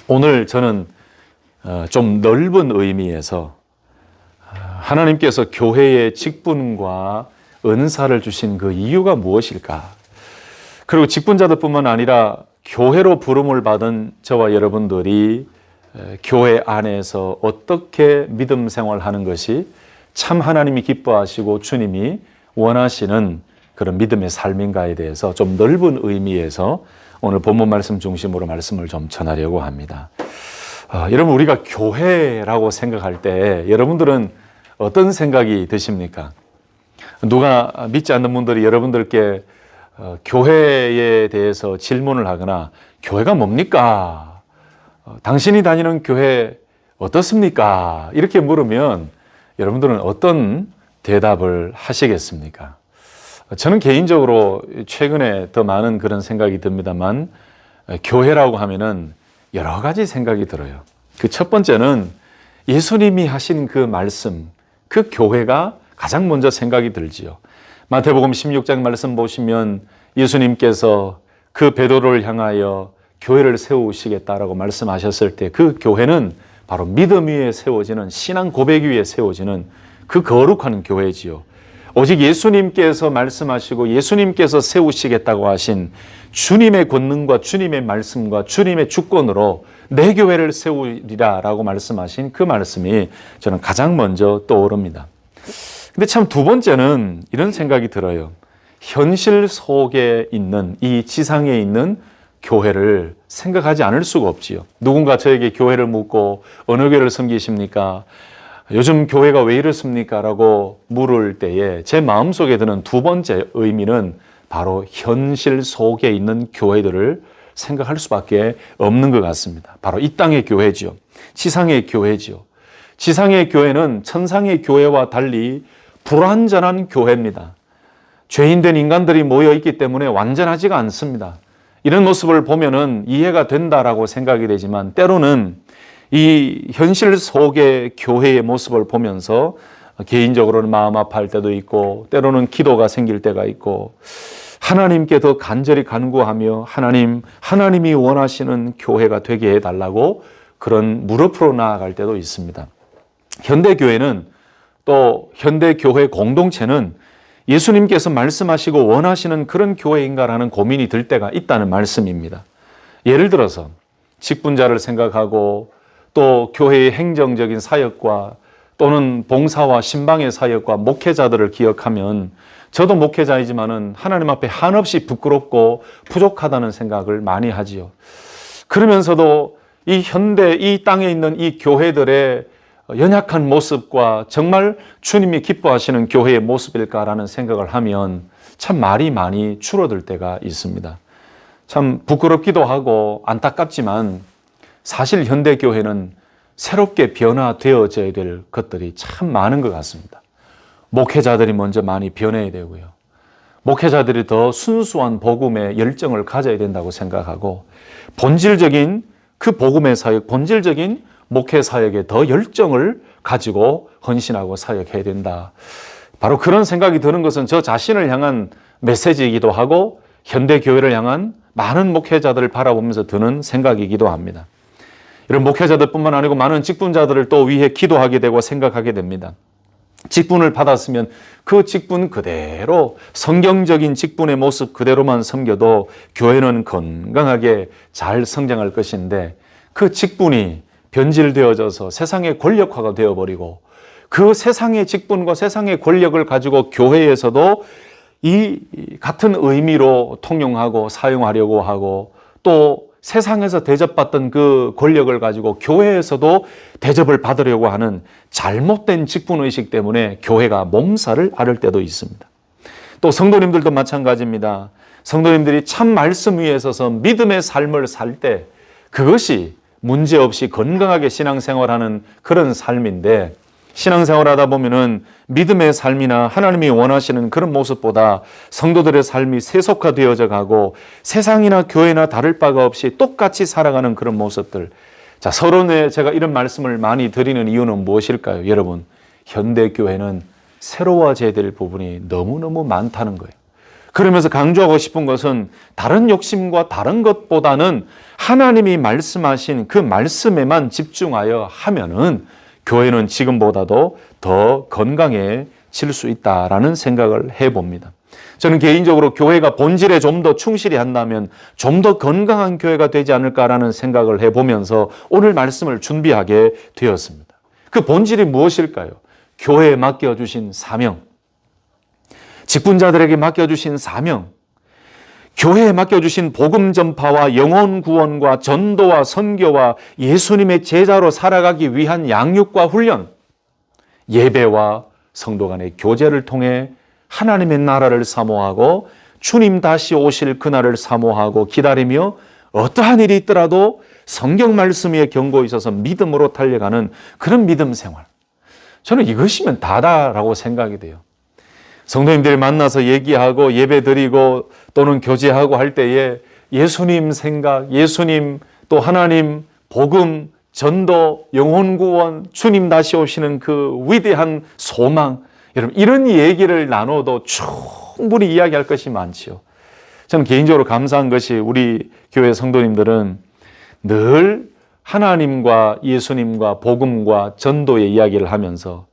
오늘 저는 좀 넓은 의미에서 하나님께서 교회의 직분과 은사를 주신 그 이유가 무엇일까? 그리고 직분자들뿐만 아니라 교회로 부름을 받은 저와 여러분들이 교회 안에서 어떻게 믿음 생활하는 것이 참 하나님이 기뻐하시고 주님이 원하시는 그런 믿음의 삶인가에 대해서 좀 넓은 의미에서 오늘 본문 말씀 중심으로 말씀을 좀 전하려고 합니다. 여러분, 우리가 교회라고 생각할 때 여러분들은 어떤 생각이 드십니까? 누가 믿지 않는 분들이 여러분들께 교회에 대해서 질문을 하거나 교회가 뭡니까? 당신이 다니는 교회 어떻습니까? 이렇게 물으면 여러분들은 어떤 대답을 하시겠습니까? 저는 개인적으로 최근에 더 많은 그런 생각이 듭니다만 교회라고 하면은 여러 가지 생각이 들어요. 그 첫 번째는 예수님이 하신 그 말씀, 그 교회가 가장 먼저 생각이 들지요. 마태복음 16장 말씀 보시면 예수님께서 그 베드로를 향하여 교회를 세우시겠다라고 말씀하셨을 때 그 교회는 바로 믿음 위에 세워지는, 신앙 고백 위에 세워지는 그 거룩한 교회지요. 오직 예수님께서 말씀하시고 예수님께서 세우시겠다고 하신 주님의 권능과 주님의 말씀과 주님의 주권으로 내 교회를 세우리라 라고 말씀하신 그 말씀이 저는 가장 먼저 떠오릅니다. 근데 참 두 번째는 이런 생각이 들어요. 현실 속에 있는 이 지상에 있는 교회를 생각하지 않을 수가 없지요. 누군가 저에게 교회를 묻고 어느 교회를 섬기십니까? 요즘 교회가 왜 이렇습니까? 라고 물을 때에 제 마음속에 드는 두 번째 의미는 바로 현실 속에 있는 교회들을 생각할 수밖에 없는 것 같습니다. 바로 이 땅의 교회지요. 지상의 교회지요. 지상의 교회는 천상의 교회와 달리 불완전한 교회입니다. 죄인된 인간들이 모여 있기 때문에 완전하지가 않습니다. 이런 모습을 보면은 이해가 된다라고 생각이 되지만 때로는 이 현실 속의 교회의 모습을 보면서 개인적으로는 마음 아파할 때도 있고 때로는 기도가 생길 때가 있고 하나님께 더 간절히 간구하며 하나님이 원하시는 교회가 되게 해달라고 그런 무릎으로 나아갈 때도 있습니다. 현대교회는 또 현대교회 공동체는 예수님께서 말씀하시고 원하시는 그런 교회인가라는 고민이 들 때가 있다는 말씀입니다. 예를 들어서 직분자를 생각하고 또 교회의 행정적인 사역과 또는 봉사와 신방의 사역과 목회자들을 기억하면 저도 목회자이지만은 하나님 앞에 한없이 부끄럽고 부족하다는 생각을 많이 하지요. 그러면서도 이 땅에 있는 이 교회들의 연약한 모습과 정말 주님이 기뻐하시는 교회의 모습일까라는 생각을 하면 참 말이 많이 줄어들 때가 있습니다. 참 부끄럽기도 하고 안타깝지만 사실 현대교회는 새롭게 변화되어져야 될 것들이 참 많은 것 같습니다. 목회자들이 먼저 많이 변해야 되고요. 목회자들이 더 순수한 복음의 열정을 가져야 된다고 생각하고 본질적인 그 복음의 사역, 본질적인 목회 사역에 더 열정을 가지고 헌신하고 사역해야 된다. 바로 그런 생각이 드는 것은 저 자신을 향한 메시지이기도 하고 현대교회를 향한 많은 목회자들을 바라보면서 드는 생각이기도 합니다. 이런 목회자들뿐만 아니고 많은 직분자들을 또 위해 기도하게 되고 생각하게 됩니다. 직분을 받았으면 그 직분 그대로 성경적인 직분의 모습 그대로만 섬겨도 교회는 건강하게 잘 성장할 것인데 그 직분이 변질되어져서 세상의 권력화가 되어버리고 그 세상의 직분과 세상의 권력을 가지고 교회에서도 이 같은 의미로 통용하고 사용하려고 하고 또 세상에서 대접받던 그 권력을 가지고 교회에서도 대접을 받으려고 하는 잘못된 직분의식 때문에 교회가 몸살을 앓을 때도 있습니다. 또 성도님들도 마찬가지입니다. 성도님들이 참 말씀 위에 서서 믿음의 삶을 살 때 그것이 문제없이 건강하게 신앙생활하는 그런 삶인데 신앙생활하다 보면은 믿음의 삶이나 하나님이 원하시는 그런 모습보다 성도들의 삶이 세속화되어져 가고 세상이나 교회나 다를 바가 없이 똑같이 살아가는 그런 모습들. 자, 서론에 제가 이런 말씀을 많이 드리는 이유는 무엇일까요? 여러분, 현대교회는 새로워져야 될 부분이 너무너무 많다는 거예요. 그러면서 강조하고 싶은 것은 다른 욕심과 다른 것보다는 하나님이 말씀하신 그 말씀에만 집중하여 하면은 교회는 지금보다도 더 건강해질 수 있다라는 생각을 해봅니다. 저는 개인적으로 교회가 본질에 좀 더 충실히 한다면 좀 더 건강한 교회가 되지 않을까라는 생각을 해보면서 오늘 말씀을 준비하게 되었습니다. 그 본질이 무엇일까요? 교회에 맡겨주신 사명, 직분자들에게 맡겨주신 사명, 교회에 맡겨주신 복음 전파와 영혼 구원과 전도와 선교와 예수님의 제자로 살아가기 위한 양육과 훈련, 예배와 성도 간의 교제를 통해 하나님의 나라를 사모하고 주님 다시 오실 그날을 사모하고 기다리며 어떠한 일이 있더라도 성경 말씀의 경고에 있어서 믿음으로 달려가는 그런 믿음 생활. 저는 이것이면 다다라고 생각이 돼요. 성도님들 만나서 얘기하고 예배 드리고 또는 교제하고 할 때에 예수님 생각, 예수님 또 하나님, 복음, 전도, 영혼 구원, 주님 다시 오시는 그 위대한 소망, 여러분 이런 얘기를 나눠도 충분히 이야기할 것이 많지요. 저는 개인적으로 감사한 것이 우리 교회 성도님들은 늘 하나님과 예수님과 복음과 전도의 이야기를 하면서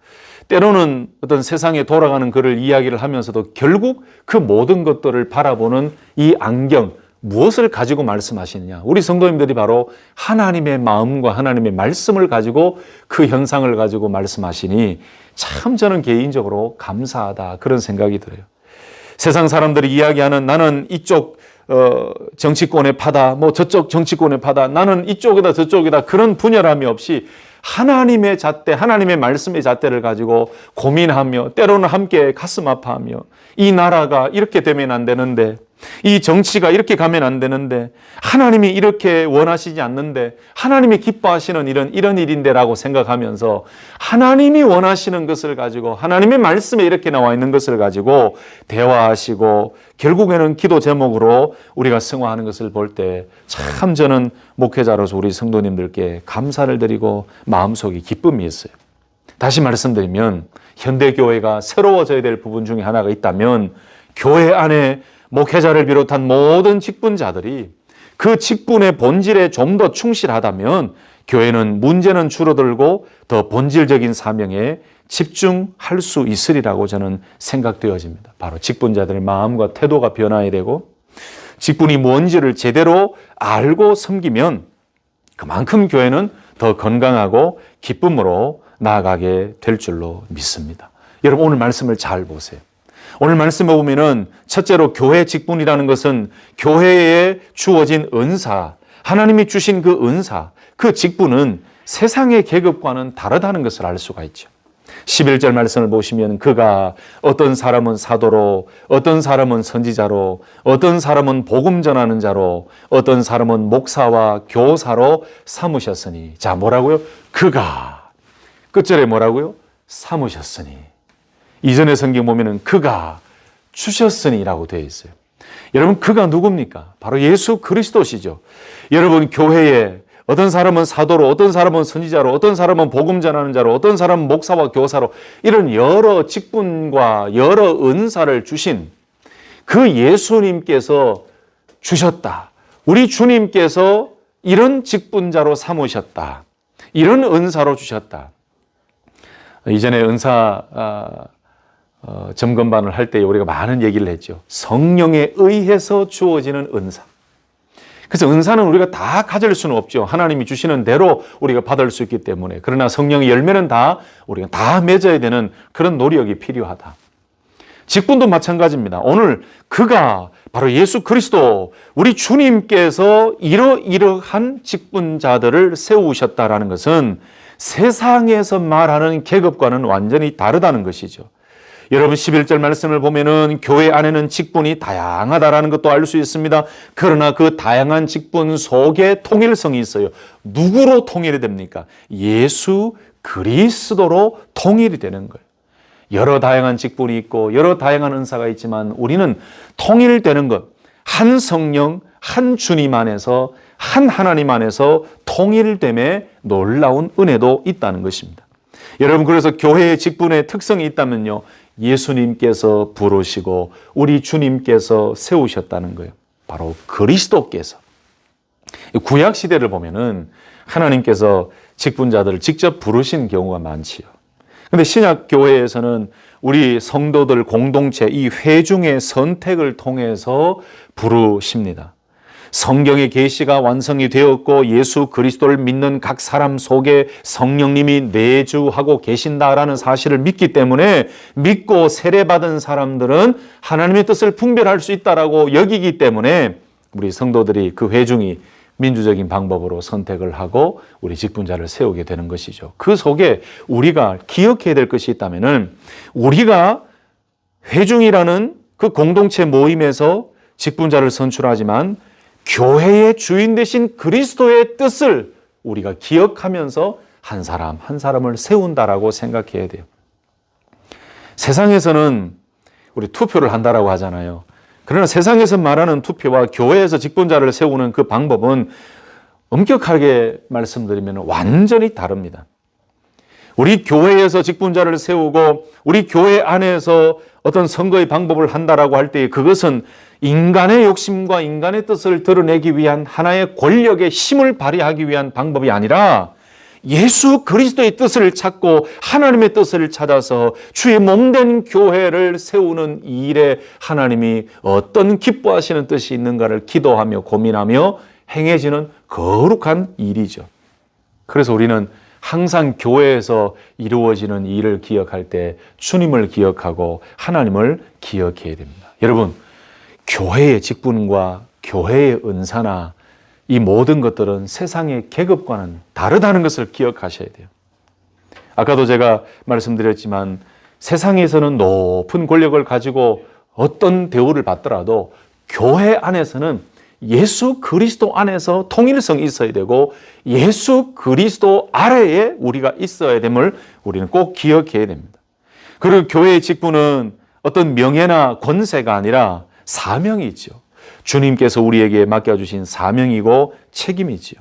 때로는 어떤 세상에 돌아가는 그를 이야기를 하면서도 결국 그 모든 것들을 바라보는 이 안경, 무엇을 가지고 말씀하시느냐. 우리 성도님들이 바로 하나님의 마음과 하나님의 말씀을 가지고 그 현상을 가지고 말씀하시니 참 저는 개인적으로 감사하다 그런 생각이 들어요. 세상 사람들이 이야기하는 나는 이쪽 정치권의 파다, 뭐 저쪽 정치권의 파다, 나는 이쪽이다 저쪽이다 그런 분열함이 없이 하나님의 잣대, 하나님의 말씀의 잣대를 가지고 고민하며 때로는 함께 가슴 아파하며 이 나라가 이렇게 되면 안 되는데 이 정치가 이렇게 가면 안 되는데 하나님이 이렇게 원하시지 않는데 하나님이 기뻐하시는 이런 일인데라고 생각하면서 하나님이 원하시는 것을 가지고 하나님의 말씀에 이렇게 나와 있는 것을 가지고 대화하시고 결국에는 기도 제목으로 우리가 승화하는 것을 볼 때 참 저는 목회자로서 우리 성도님들께 감사를 드리고 마음속에 기쁨이 있어요. 다시 말씀드리면 현대교회가 새로워져야 될 부분 중에 하나가 있다면 교회 안에 목회자를 비롯한 모든 직분자들이 그 직분의 본질에 좀 더 충실하다면 교회는 문제는 줄어들고 더 본질적인 사명에 집중할 수 있으리라고 저는 생각되어집니다. 바로 직분자들의 마음과 태도가 변화해야 되고 직분이 뭔지를 제대로 알고 섬기면 그만큼 교회는 더 건강하고 기쁨으로 나아가게 될 줄로 믿습니다. 여러분 오늘 말씀을 잘 보세요. 오늘 말씀에 보면은 첫째로 교회 직분이라는 것은 교회에 주어진 은사, 하나님이 주신 그 은사, 그 직분은 세상의 계급과는 다르다는 것을 알 수가 있죠. 11절 말씀을 보시면 그가 어떤 사람은 사도로, 어떤 사람은 선지자로, 어떤 사람은 복음 전하는 자로, 어떤 사람은 목사와 교사로 삼으셨으니. 자, 뭐라고요? 그가. 끝절에 뭐라고요? 삼으셨으니. 이전의 성경 보면은 그가 주셨으니라고 되어 있어요. 여러분 그가 누굽니까? 바로 예수 그리스도시죠. 여러분 교회에 어떤 사람은 사도로, 어떤 사람은 선지자로, 어떤 사람은 복음 전하는 자로, 어떤 사람은 목사와 교사로 이런 여러 직분과 여러 은사를 주신 그 예수님께서 주셨다. 우리 주님께서 이런 직분자로 삼으셨다. 이런 은사로 주셨다. 이전에 은사 점검반을 할 때 우리가 많은 얘기를 했죠. 성령에 의해서 주어지는 은사. 그래서 은사는 우리가 다 가질 수는 없죠. 하나님이 주시는 대로 우리가 받을 수 있기 때문에. 그러나 성령의 열매는 다 우리가 다 맺어야 되는 그런 노력이 필요하다. 직분도 마찬가지입니다. 오늘 그가 바로 예수 그리스도 우리 주님께서 이러이러한 직분자들을 세우셨다라는 것은 세상에서 말하는 계급과는 완전히 다르다는 것이죠. 여러분 11절 말씀을 보면은 교회 안에는 직분이 다양하다라는 것도 알 수 있습니다. 그러나 그 다양한 직분 속에 통일성이 있어요. 누구로 통일이 됩니까? 예수 그리스도로 통일이 되는 거예요. 여러 다양한 직분이 있고 여러 다양한 은사가 있지만 우리는 통일되는 것, 한 성령, 한 주님 안에서 한 하나님 안에서 통일됨에 놀라운 은혜도 있다는 것입니다. 여러분 그래서 교회의 직분의 특성이 있다면요. 예수님께서 부르시고 우리 주님께서 세우셨다는 거예요. 바로 그리스도께서. 구약 시대를 보면은 하나님께서 직분자들을 직접 부르신 경우가 많지요. 근데 신약 교회에서는 우리 성도들 공동체 이 회중의 선택을 통해서 부르십니다. 성경의 계시가 완성이 되었고 예수 그리스도를 믿는 각 사람 속에 성령님이 내주하고 계신다라는 사실을 믿기 때문에 믿고 세례받은 사람들은 하나님의 뜻을 분별할 수 있다라고 여기기 때문에 우리 성도들이 그 회중이 민주적인 방법으로 선택을 하고 우리 직분자를 세우게 되는 것이죠. 그 속에 우리가 기억해야 될 것이 있다면은 우리가 회중이라는 그 공동체 모임에서 직분자를 선출하지만 교회의 주인 되신 그리스도의 뜻을 우리가 기억하면서 한 사람 한 사람을 세운다라고 생각해야 돼요. 세상에서는 우리 투표를 한다라고 하잖아요. 그러나 세상에서 말하는 투표와 교회에서 직분자를 세우는 그 방법은 엄격하게 말씀드리면 완전히 다릅니다. 우리 교회에서 직분자를 세우고 우리 교회 안에서 어떤 선거의 방법을 한다라고 할 때 그것은 인간의 욕심과 인간의 뜻을 드러내기 위한 하나의 권력의 힘을 발휘하기 위한 방법이 아니라 예수 그리스도의 뜻을 찾고 하나님의 뜻을 찾아서 주의 몸된 교회를 세우는 일에 하나님이 어떤 기뻐하시는 뜻이 있는가를 기도하며 고민하며 행해지는 거룩한 일이죠. 그래서 우리는 항상 교회에서 이루어지는 일을 기억할 때 주님을 기억하고 하나님을 기억해야 됩니다. 여러분, 교회의 직분과 교회의 은사나 이 모든 것들은 세상의 계급과는 다르다는 것을 기억하셔야 돼요. 아까도 제가 말씀드렸지만 세상에서는 높은 권력을 가지고 어떤 대우를 받더라도 교회 안에서는 예수 그리스도 안에서 통일성이 있어야 되고 예수 그리스도 아래에 우리가 있어야 됨을 우리는 꼭 기억해야 됩니다. 그리고 교회의 직분은 어떤 명예나 권세가 아니라 사명이 있죠. 주님께서 우리에게 맡겨주신 사명이고 책임이지요.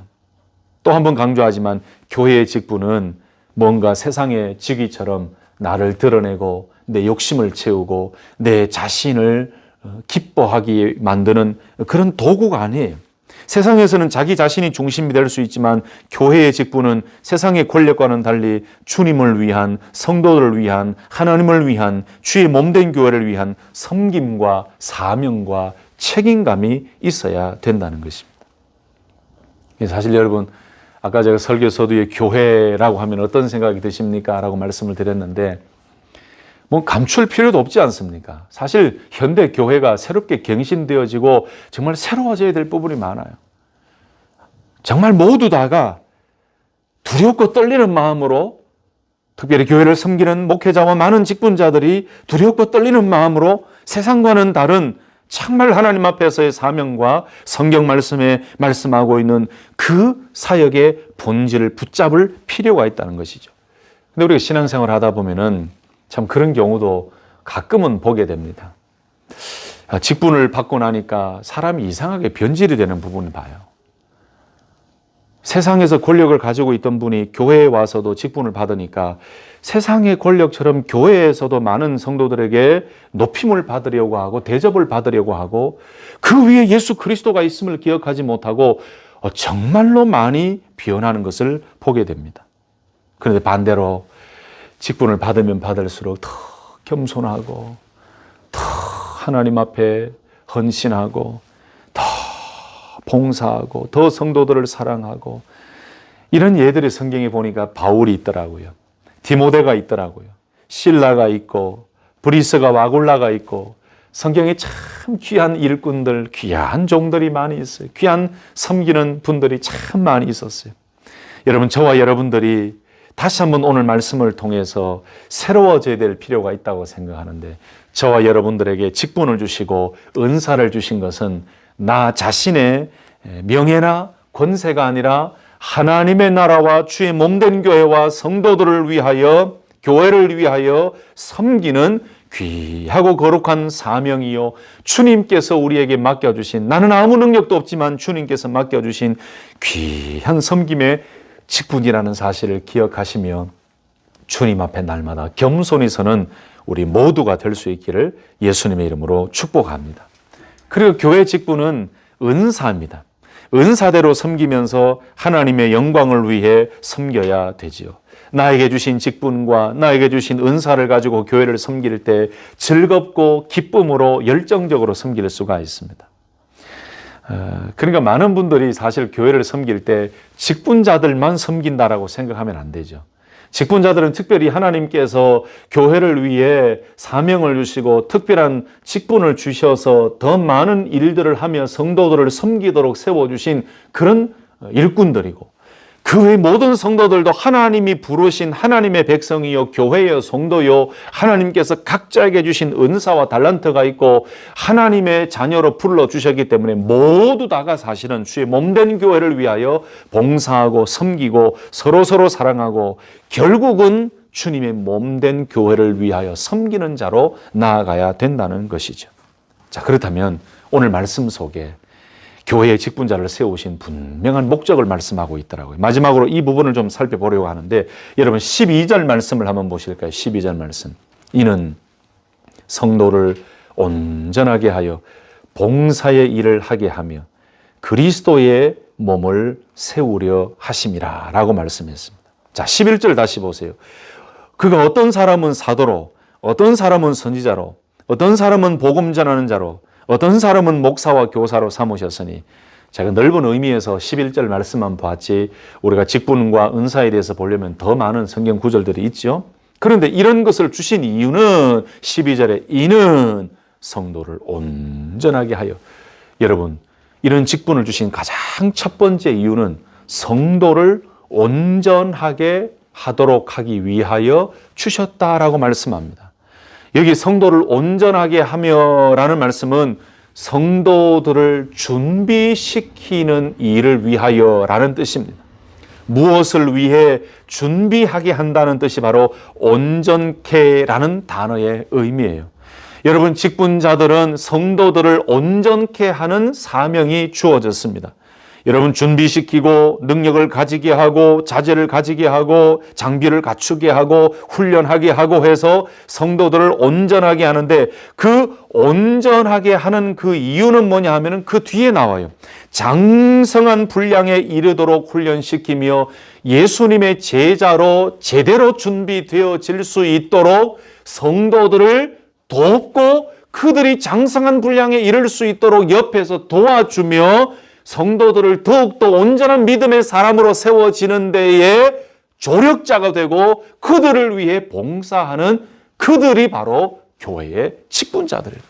또 한 번 강조하지만 교회의 직분은 뭔가 세상의 직위처럼 나를 드러내고 내 욕심을 채우고 내 자신을 기뻐하게 만드는 그런 도구가 아니에요. 세상에서는 자기 자신이 중심이 될 수 있지만 교회의 직분은 세상의 권력과는 달리 주님을 위한, 성도들을 위한, 하나님을 위한, 주의 몸된 교회를 위한 섬김과 사명과 책임감이 있어야 된다는 것입니다. 사실 여러분, 아까 제가 설교 서두에 교회라고 하면 어떤 생각이 드십니까? 라고 말씀을 드렸는데 뭐 감출 필요도 없지 않습니까? 사실 현대 교회가 새롭게 갱신되어지고 정말 새로워져야 될 부분이 많아요. 정말 모두 다가 두렵고 떨리는 마음으로, 특별히 교회를 섬기는 목회자와 많은 직분자들이 두렵고 떨리는 마음으로 세상과는 다른 정말 하나님 앞에서의 사명과 성경 말씀에 말씀하고 있는 그 사역의 본질을 붙잡을 필요가 있다는 것이죠. 근데 우리가 신앙생활을 하다 보면은 참 그런 경우도 가끔은 보게 됩니다. 직분을 받고 나니까 사람이 이상하게 변질이 되는 부분을 봐요. 세상에서 권력을 가지고 있던 분이 교회에 와서도 직분을 받으니까 세상의 권력처럼 교회에서도 많은 성도들에게 높임을 받으려고 하고 대접을 받으려고 하고 그 위에 예수 그리스도가 있음을 기억하지 못하고 정말로 많이 변하는 것을 보게 됩니다. 그런데 반대로 직분을 받으면 받을수록 더 겸손하고 더 하나님 앞에 헌신하고 더 봉사하고 더 성도들을 사랑하고 이런 예들이 성경에 보니까 바울이 있더라고요. 디모데가 있더라고요. 실라가 있고 브리스가 아굴라가 있고 성경에 참 귀한 일꾼들, 귀한 종들이 많이 있어요. 귀한 섬기는 분들이 참 많이 있었어요. 여러분, 저와 여러분들이 다시 한번 오늘 말씀을 통해서 새로워져야 될 필요가 있다고 생각하는데 저와 여러분들에게 직분을 주시고 은사를 주신 것은 나 자신의 명예나 권세가 아니라 하나님의 나라와 주의 몸된 교회와 성도들을 위하여 교회를 위하여 섬기는 귀하고 거룩한 사명이요 주님께서 우리에게 맡겨주신 나는 아무 능력도 없지만 주님께서 맡겨주신 귀한 섬김의 직분이라는 사실을 기억하시며 주님 앞에 날마다 겸손히 서는 우리 모두가 될 수 있기를 예수님의 이름으로 축복합니다. 그리고 교회 직분은 은사입니다. 은사대로 섬기면서 하나님의 영광을 위해 섬겨야 되지요. 나에게 주신 직분과 나에게 주신 은사를 가지고 교회를 섬길 때 즐겁고 기쁨으로 열정적으로 섬길 수가 있습니다. 그러니까 많은 분들이 사실 교회를 섬길 때 직분자들만 섬긴다라고 생각하면 안 되죠. 직분자들은 특별히 하나님께서 교회를 위해 사명을 주시고 특별한 직분을 주셔서 더 많은 일들을 하며 성도들을 섬기도록 세워주신 그런 일꾼들이고, 그 외 모든 성도들도 하나님이 부르신 하나님의 백성이요 교회여 성도요, 하나님께서 각자에게 주신 은사와 달란트가 있고 하나님의 자녀로 불러주셨기 때문에 모두 다가 사실은 주의 몸된 교회를 위하여 봉사하고 섬기고 서로서로 사랑하고 결국은 주님의 몸된 교회를 위하여 섬기는 자로 나아가야 된다는 것이죠. 자, 그렇다면 오늘 말씀 속에 교회의 직분자를 세우신 분명한 목적을 말씀하고 있더라고요. 마지막으로 이 부분을 좀 살펴보려고 하는데, 여러분 12절 말씀을 한번 보실까요? 12절 말씀. 이는 성도를 온전하게 하여 봉사의 일을 하게 하며 그리스도의 몸을 세우려 하심이라 라고 말씀했습니다. 자, 11절 다시 보세요. 그가 어떤 사람은 사도로, 어떤 사람은 선지자로, 어떤 사람은 복음 전하는 자로, 어떤 사람은 목사와 교사로 삼으셨으니, 제가 넓은 의미에서 11절 말씀만 봤지 우리가 직분과 은사에 대해서 보려면 더 많은 성경 구절들이 있죠. 그런데 이런 것을 주신 이유는 12절에 이는 성도를 온전하게 하여, 여러분 이런 직분을 주신 가장 첫 번째 이유는 성도를 온전하게 하도록 하기 위하여 주셨다라고 말씀합니다. 여기 성도를 온전하게 하며라는 말씀은 성도들을 준비시키는 일을 위하여라는 뜻입니다. 무엇을 위해 준비하게 한다는 뜻이 바로 온전케라는 단어의 의미예요. 여러분, 직분자들은 성도들을 온전케 하는 사명이 주어졌습니다. 여러분, 준비시키고 능력을 가지게 하고 자질을 가지게 하고 장비를 갖추게 하고 훈련하게 하고 해서 성도들을 온전하게 하는데, 그 온전하게 하는 그 이유는 뭐냐 하면은 그 뒤에 나와요. 장성한 분량에 이르도록 훈련시키며 예수님의 제자로 제대로 준비되어질 수 있도록 성도들을 돕고 그들이 장성한 분량에 이를 수 있도록 옆에서 도와주며 성도들을 더욱더 온전한 믿음의 사람으로 세워지는 데에 조력자가 되고 그들을 위해 봉사하는 그들이 바로 교회의 직분자들이에요.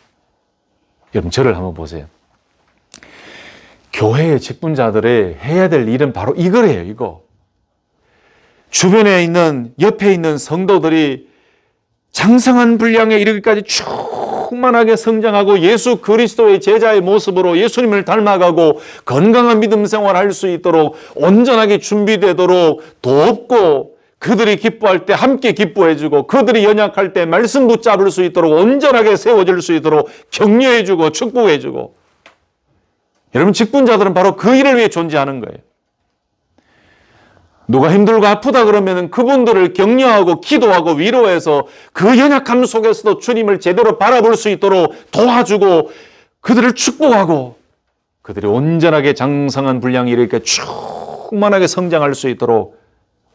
여러분, 저를 한번 보세요. 교회의 직분자들이 해야 될 일은 바로 이거예요. 이거. 주변에 있는, 옆에 있는 성도들이 장성한 분량에 이르기까지 충만하게 성장하고 예수 그리스도의 제자의 모습으로 예수님을 닮아가고 건강한 믿음 생활할 수 있도록 온전하게 준비되도록 돕고, 그들이 기뻐할 때 함께 기뻐해주고, 그들이 연약할 때 말씀 붙잡을 수 있도록 온전하게 세워질 수 있도록 격려해주고 축복해주고. 여러분, 직분자들은 바로 그 일을 위해 존재하는 거예요. 누가 힘들고 아프다 그러면 그분들을 격려하고 기도하고 위로해서 그 연약함 속에서도 주님을 제대로 바라볼 수 있도록 도와주고 그들을 축복하고, 그들이 온전하게 장성한 분량이 이렇게 충만하게 성장할 수 있도록,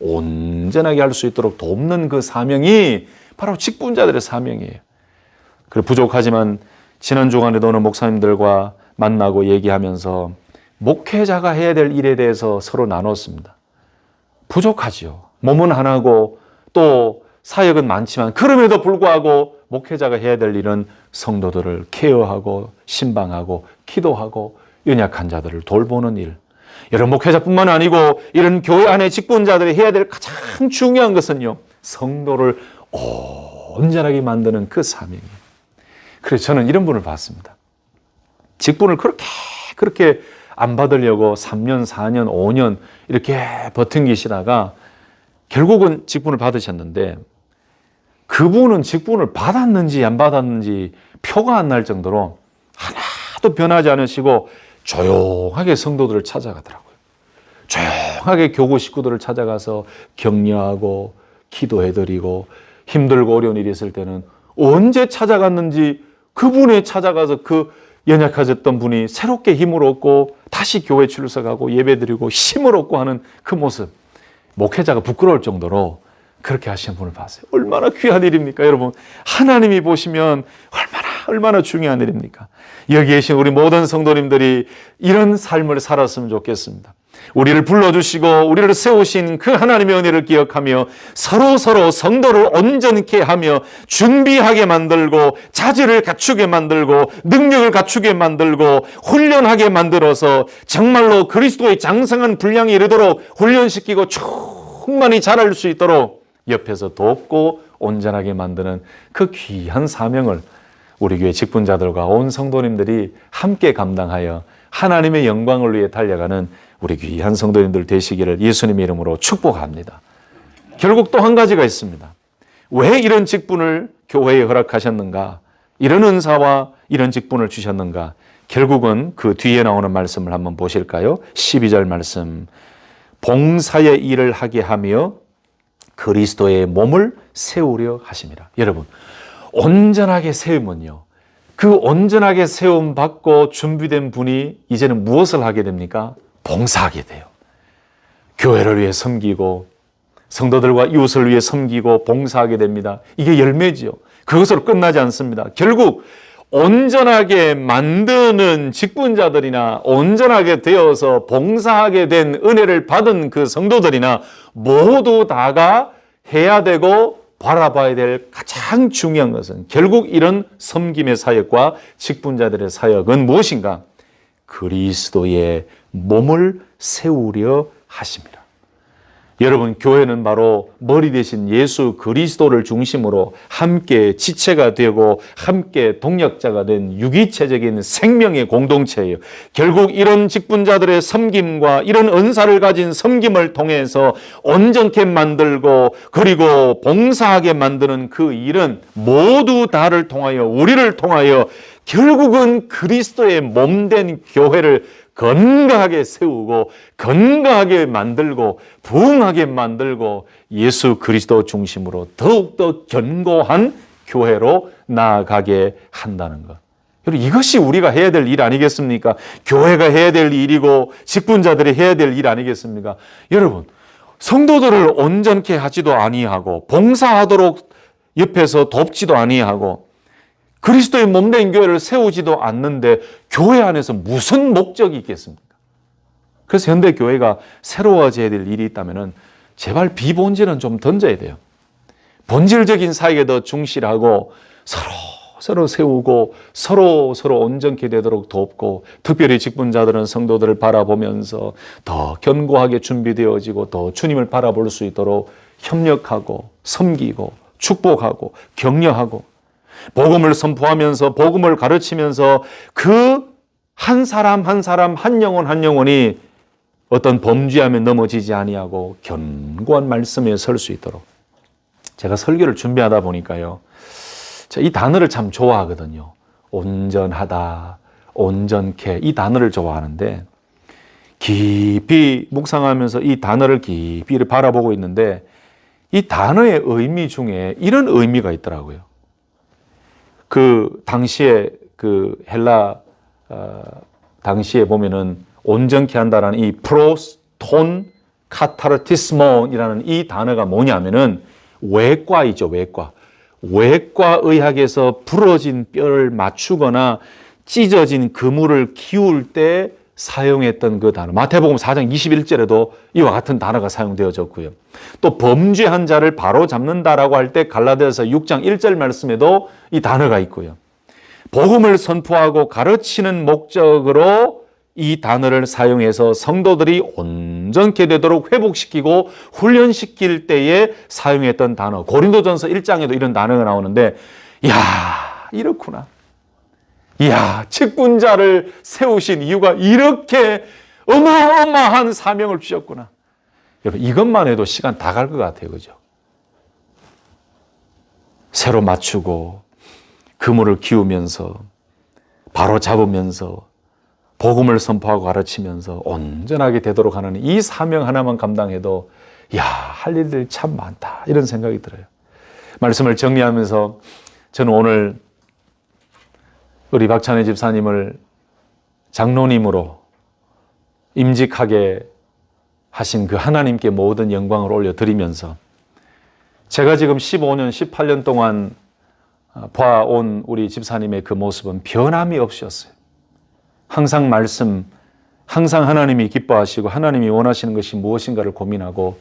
온전하게 할 수 있도록 돕는 그 사명이 바로 직분자들의 사명이에요. 그리고 부족하지만 지난 주간에도 오늘 목사님들과 만나고 얘기하면서 목회자가 해야 될 일에 대해서 서로 나눴습니다. 부족하지요. 몸은 하나고 또 사역은 많지만 그럼에도 불구하고 목회자가 해야 될 일은 성도들을 케어하고 신방하고 기도하고 연약한 자들을 돌보는 일. 여러분, 목회자뿐만 아니고 이런 교회 안에 직분자들이 해야 될 가장 중요한 것은요, 성도를 온전하게 만드는 그 사명이에요. 그래서 저는 이런 분을 봤습니다. 직분을 그렇게 안 받으려고 3년, 4년, 5년 이렇게 버팅기시다가 결국은 직분을 받으셨는데, 그분은 직분을 받았는지 안 받았는지 표가 안 날 정도로 하나도 변하지 않으시고 조용하게 성도들을 찾아가더라고요. 조용하게 교구 식구들을 찾아가서 격려하고 기도해드리고 힘들고 어려운 일이 있을 때는 언제 찾아갔는지 그분에 찾아가서 그 연약해졌던 분이 새롭게 힘을 얻고 다시 교회 출석하고 예배드리고 힘을 얻고 하는 그 모습, 목회자가 부끄러울 정도로 그렇게 하시는 분을 봤어요. 얼마나 귀한 일입니까, 여러분? 하나님이 보시면 얼마나 중요한 일입니까? 여기 계신 우리 모든 성도님들이 이런 삶을 살았으면 좋겠습니다. 우리를 불러주시고 우리를 세우신 그 하나님의 은혜를 기억하며 서로 성도를 온전케 하며 준비하게 만들고 자질을 갖추게 만들고 능력을 갖추게 만들고 훈련하게 만들어서 정말로 그리스도의 장성한 분량에 이르도록 훈련시키고 충만히 자랄 수 있도록 옆에서 돕고 온전하게 만드는 그 귀한 사명을 우리 교회 직분자들과 온 성도님들이 함께 감당하여 하나님의 영광을 위해 달려가는 우리 귀한 성도님들 되시기를 예수님의 이름으로 축복합니다. 결국 또 한 가지가 있습니다. 왜 이런 직분을 교회에 허락하셨는가? 이런 은사와 이런 직분을 주셨는가? 결국은 그 뒤에 나오는 말씀을 한번 보실까요? 12절 말씀. 봉사의 일을 하게 하며 그리스도의 몸을 세우려 하심이라. 여러분, 온전하게 세우면요, 그 온전하게 세움 받고 준비된 분이 이제는 무엇을 하게 됩니까? 봉사하게 돼요. 교회를 위해 섬기고 성도들과 이웃을 위해 섬기고 봉사하게 됩니다. 이게 열매지요. 그것으로 끝나지 않습니다. 결국 온전하게 만드는 직분자들이나 온전하게 되어서 봉사하게 된 은혜를 받은 그 성도들이나 모두 다가 해야 되고 바라봐야 될 가장 중요한 것은 결국 이런 섬김의 사역과 직분자들의 사역은 무엇인가? 그리스도의 몸을 세우려 하십니다. 여러분, 교회는 바로 머리 대신 예수 그리스도를 중심으로 함께 지체가 되고 함께 동력자가 된 유기체적인 생명의 공동체예요. 결국 이런 직분자들의 섬김과 이런 은사를 가진 섬김을 통해서 온전케 만들고 그리고 봉사하게 만드는 그 일은 모두 다를 통하여 우리를 통하여 결국은 그리스도의 몸된 교회를 건강하게 세우고 건강하게 만들고 부흥하게 만들고 예수 그리스도 중심으로 더욱더 견고한 교회로 나아가게 한다는 것. 여러분, 이것이 우리가 해야 될 일 아니겠습니까? 교회가 해야 될 일이고 직분자들이 해야 될 일 아니겠습니까? 여러분, 성도들을 온전케 하지도 아니하고 봉사하도록 옆에서 돕지도 아니하고 그리스도의 몸된 교회를 세우지도 않는데 교회 안에서 무슨 목적이 있겠습니까? 그래서 현대 교회가 새로워져야 될 일이 있다면 제발 비본질은 좀 던져야 돼요. 본질적인 사역에 더 충실하고 서로 세우고 서로 온전케 되도록 돕고 특별히 직분자들은 성도들을 바라보면서 더 견고하게 준비되어지고 더 주님을 바라볼 수 있도록 협력하고 섬기고 축복하고 격려하고 복음을 선포하면서 복음을 가르치면서 그 한 사람 한 영혼이 어떤 범죄함에 넘어지지 아니하고 견고한 말씀에 설 수 있도록. 제가 설교를 준비하다 보니까요, 이 단어를 참 좋아하거든요. 온전하다, 온전케, 이 단어를 좋아하는데 깊이 묵상하면서 이 단어를 깊이 바라보고 있는데 이 단어의 의미 중에 이런 의미가 있더라고요. 그 당시에 그 헬라 당시에 보면은 온전케 한다라는 이 프로스톤 카타르티스몬이라는 이 단어가 뭐냐면은 외과이죠, 외과. 외과 의학에서 부러진 뼈를 맞추거나 찢어진 그물을 기울 때 사용했던 그 단어. 마태복음 4장 21절에도 이와 같은 단어가 사용되어졌고요. 또 범죄한 자를 바로 잡는다라고 할 때 갈라디아서 6장 1절 말씀에도 이 단어가 있고요. 복음을 선포하고 가르치는 목적으로 이 단어를 사용해서 성도들이 온전케 되도록 회복시키고 훈련시킬 때에 사용했던 단어. 고린도전서 1장에도 이런 단어가 나오는데, 이야, 이렇구나. 이야, 직분자를 세우신 이유가 이렇게 어마어마한 사명을 주셨구나. 여러분, 이것만 해도 시간 다 갈 것 같아요. 그죠? 새로 맞추고 그물을 기우면서 바로 잡으면서 복음을 선포하고 가르치면서 온전하게 되도록 하는 이 사명 하나만 감당해도 야, 할 일들이 참 많다 이런 생각이 들어요. 말씀을 정리하면서 저는 오늘 우리 박찬혜 집사님을 장로님으로 임직하게 하신 그 하나님께 모든 영광을 올려드리면서 제가 지금 15년, 18년 동안 봐온 우리 집사님의 그 모습은 변함이 없으셨어요. 항상 말씀, 항상 하나님이 기뻐하시고 하나님이 원하시는 것이 무엇인가를 고민하고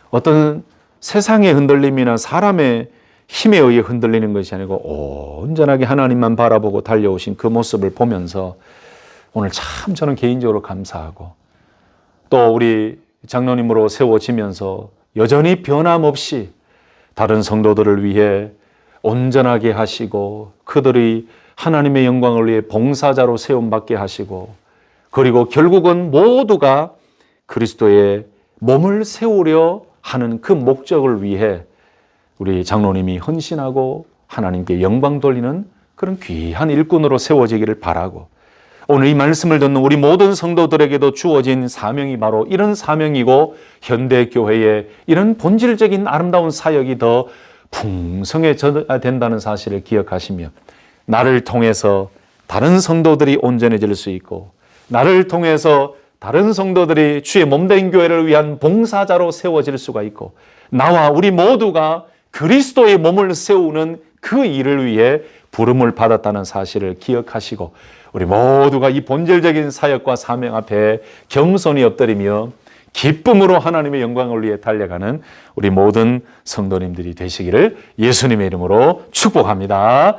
어떤 세상의 흔들림이나 사람의 힘에 의해 흔들리는 것이 아니고 온전하게 하나님만 바라보고 달려오신 그 모습을 보면서 오늘 참 저는 개인적으로 감사하고 또 우리 장로님으로 세워지면서 여전히 변함없이 다른 성도들을 위해 온전하게 하시고 그들이 하나님의 영광을 위해 봉사자로 세움받게 하시고 그리고 결국은 모두가 그리스도의 몸을 세우려 하는 그 목적을 위해 우리 장로님이 헌신하고 하나님께 영광 돌리는 그런 귀한 일꾼으로 세워지기를 바라고 오늘 이 말씀을 듣는 우리 모든 성도들에게도 주어진 사명이 바로 이런 사명이고 현대교회의 이런 본질적인 아름다운 사역이 더 풍성해져야 된다는 사실을 기억하시며 나를 통해서 다른 성도들이 온전해질 수 있고 나를 통해서 다른 성도들이 주의 몸된 교회를 위한 봉사자로 세워질 수가 있고 나와 우리 모두가 그리스도의 몸을 세우는 그 일을 위해 부름을 받았다는 사실을 기억하시고 우리 모두가 이 본질적인 사역과 사명 앞에 겸손히 엎드리며 기쁨으로 하나님의 영광을 위해 달려가는 우리 모든 성도님들이 되시기를 예수님의 이름으로 축복합니다.